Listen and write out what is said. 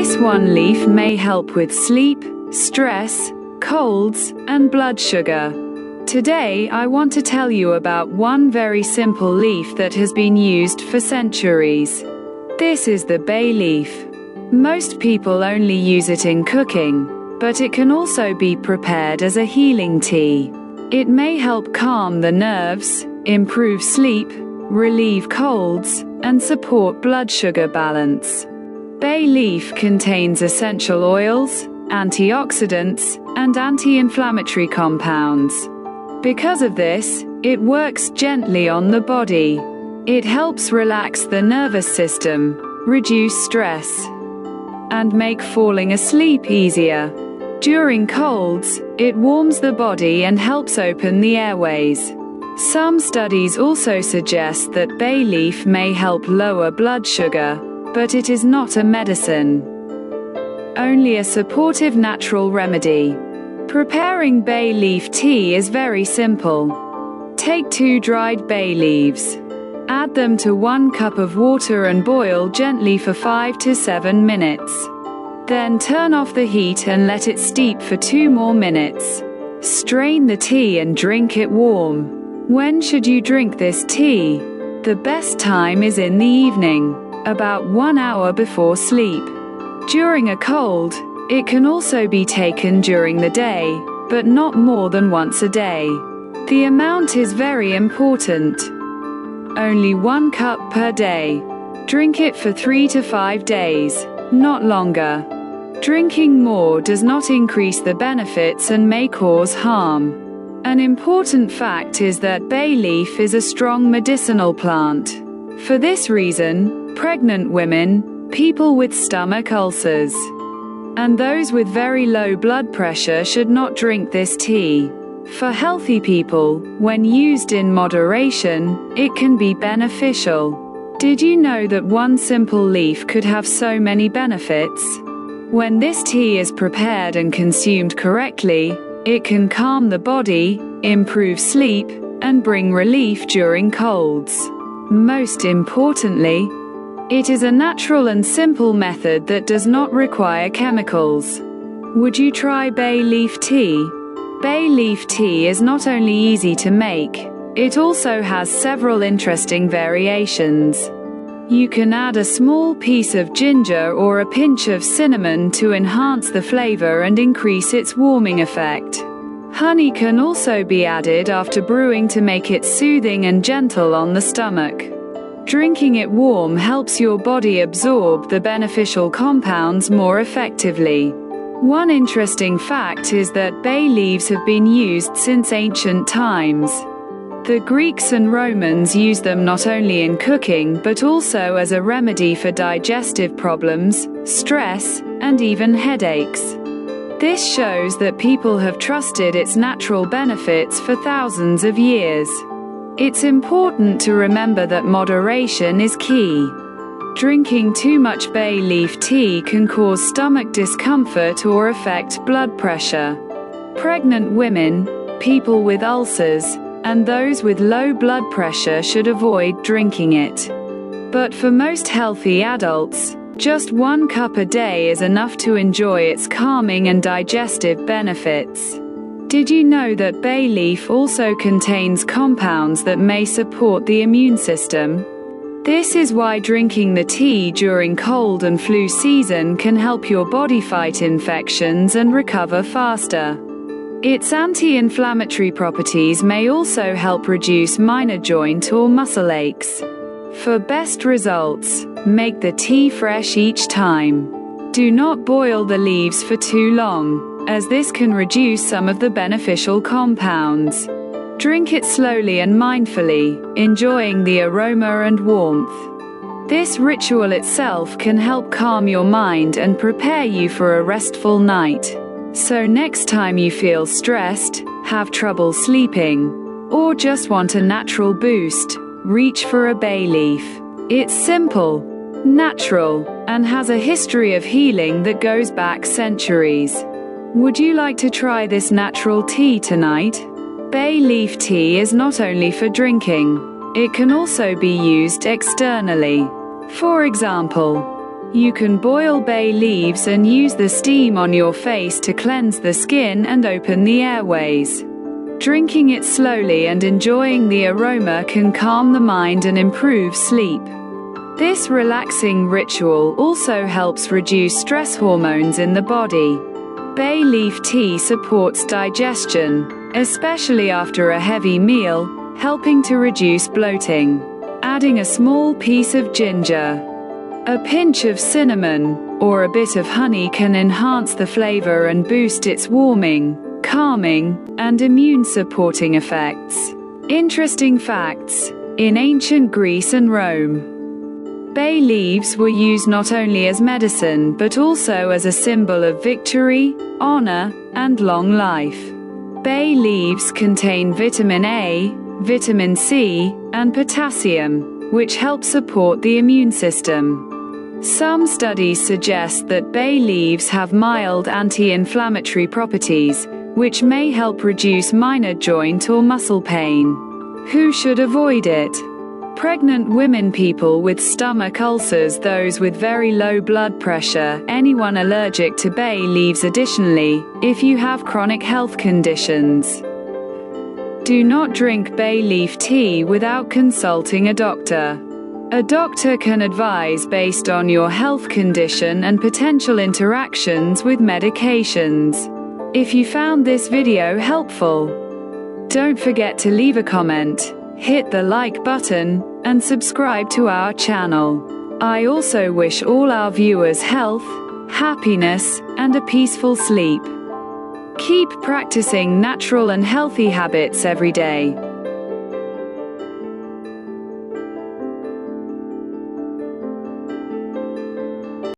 This one leaf may help with sleep, stress, colds, and blood sugar. Today I want to tell you about one very simple leaf that has been used for centuries. This is the bay leaf. Most people only use it in cooking, but it can also be prepared as a healing tea. It may help calm the nerves, improve sleep, relieve colds, and support blood sugar balance. Bay leaf contains essential oils, antioxidants, and anti-inflammatory compounds. Because of this, it works gently on the body. It helps relax the nervous system, reduce stress, and make falling asleep easier. During colds, it warms the body and helps open the airways. Some studies also suggest that bay leaf may help lower blood sugar, but it is not a medicine. Only a supportive natural remedy. Preparing bay leaf tea is very simple. Take 2 dried bay leaves. Add them to 1 cup of water and boil gently for 5 to 7 minutes. Then turn off the heat and let it steep for 2 more minutes. Strain the tea and drink it warm. When should you drink this tea? The best time is in the evening, about 1 hour before sleep. During a cold, it can also be taken during the day, but not more than once a day. The amount is very important. Only 1 cup per day. Drink it for 3 to 5 days, not longer. Drinking more does not increase the benefits and may cause harm. An important fact is that bay leaf is a strong medicinal plant. For this reason, pregnant women, people with stomach ulcers, and those with very low blood pressure should not drink this tea. For healthy people, when used in moderation, it can be beneficial. Did you know that one simple leaf could have so many benefits? When this tea is prepared and consumed correctly, it can calm the body, improve sleep, and bring relief during colds. Most importantly, it is a natural and simple method that does not require chemicals. Would you try bay leaf tea? Bay leaf tea is not only easy to make, it also has several interesting variations. You can add a small piece of ginger or a pinch of cinnamon to enhance the flavor and increase its warming effect. Honey can also be added after brewing to make it soothing and gentle on the stomach. Drinking it warm helps your body absorb the beneficial compounds more effectively. One interesting fact is that bay leaves have been used since ancient times. The Greeks and Romans used them not only in cooking but also as a remedy for digestive problems, stress, and even headaches. This shows that people have trusted its natural benefits for thousands of years. It's important to remember that moderation is key. Drinking too much bay leaf tea can cause stomach discomfort or affect blood pressure. Pregnant women, people with ulcers, and those with low blood pressure should avoid drinking it. But for most healthy adults, just 1 cup a day is enough to enjoy its calming and digestive benefits. Did you know that bay leaf also contains compounds that may support the immune system? This is why drinking the tea during cold and flu season can help your body fight infections and recover faster. Its anti-inflammatory properties may also help reduce minor joint or muscle aches. For best results, make the tea fresh each time. Do not boil the leaves for too long, as this can reduce some of the beneficial compounds. Drink it slowly and mindfully, enjoying the aroma and warmth. This ritual itself can help calm your mind and prepare you for a restful night. So next time you feel stressed, have trouble sleeping, or just want a natural boost, reach for a bay leaf. It's simple, natural, and has a history of healing that goes back centuries. Would you like to try this natural tea tonight? Bay leaf tea is not only for drinking, it can also be used externally. For example, You can boil bay leaves and use the steam on your face to cleanse the skin and open the airways. Drinking it slowly and enjoying the aroma can calm the mind and improve sleep. This relaxing ritual also helps reduce stress hormones in the body. Bay leaf tea supports digestion, especially after a heavy meal, helping to reduce bloating. Adding a small piece of ginger, a pinch of cinnamon, or a bit of honey can enhance the flavor and boost its warming, calming, and immune-supporting effects. Interesting facts: in ancient Greece and Rome, bay leaves were used not only as medicine but also as a symbol of victory, honor, and long life. Bay leaves contain vitamin A, vitamin C, and potassium, which help support the immune system. Some studies suggest that bay leaves have mild anti-inflammatory properties, which may help reduce minor joint or muscle pain. Who should avoid it? Pregnant women, people with stomach ulcers, those with very low blood pressure, anyone allergic to bay leaves. Additionally, if you have chronic health conditions, do not drink bay leaf tea without consulting a doctor. A doctor can advise based on your health condition and potential interactions with medications. If you found this video helpful, don't forget to leave a comment, hit the like button, and subscribe to our channel. I also wish all our viewers health, happiness, and a peaceful sleep. Keep practicing natural and healthy habits every day.